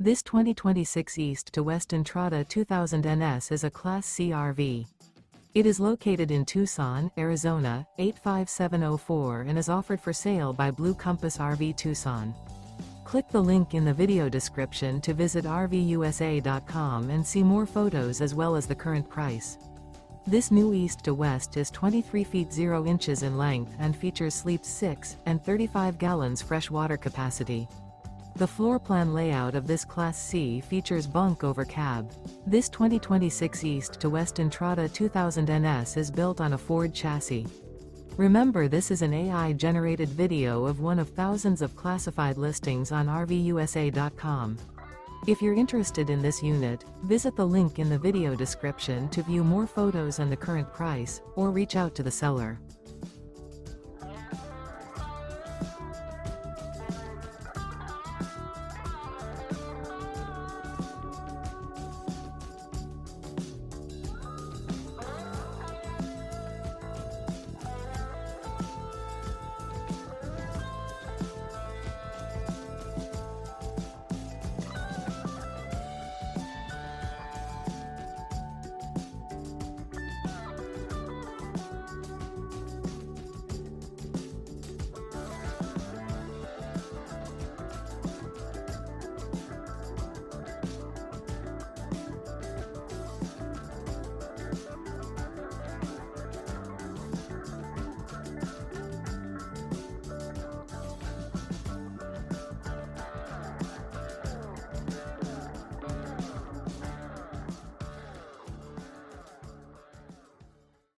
This 2026 East to West Entrada 2000 NS is a Class C RV. It is located in Tucson, Arizona, 85704 and is offered for sale by Blue Compass RV Tucson. Click the link in the video description to visit RVUSA.com and see more photos as well as the current price. This new East to West is 23 feet 0 inches in length and features sleeps 6 and 35 gallons fresh water capacity. The floor plan layout of this Class C features bunk over cab. This 2026 East to West Entrada 2000 NS is built on a Ford chassis. Remember, this is an AI-generated video of one of thousands of classified listings on RVUSA.com. If you're interested in this unit, visit the link in the video description to view more photos and the current price, or reach out to the seller.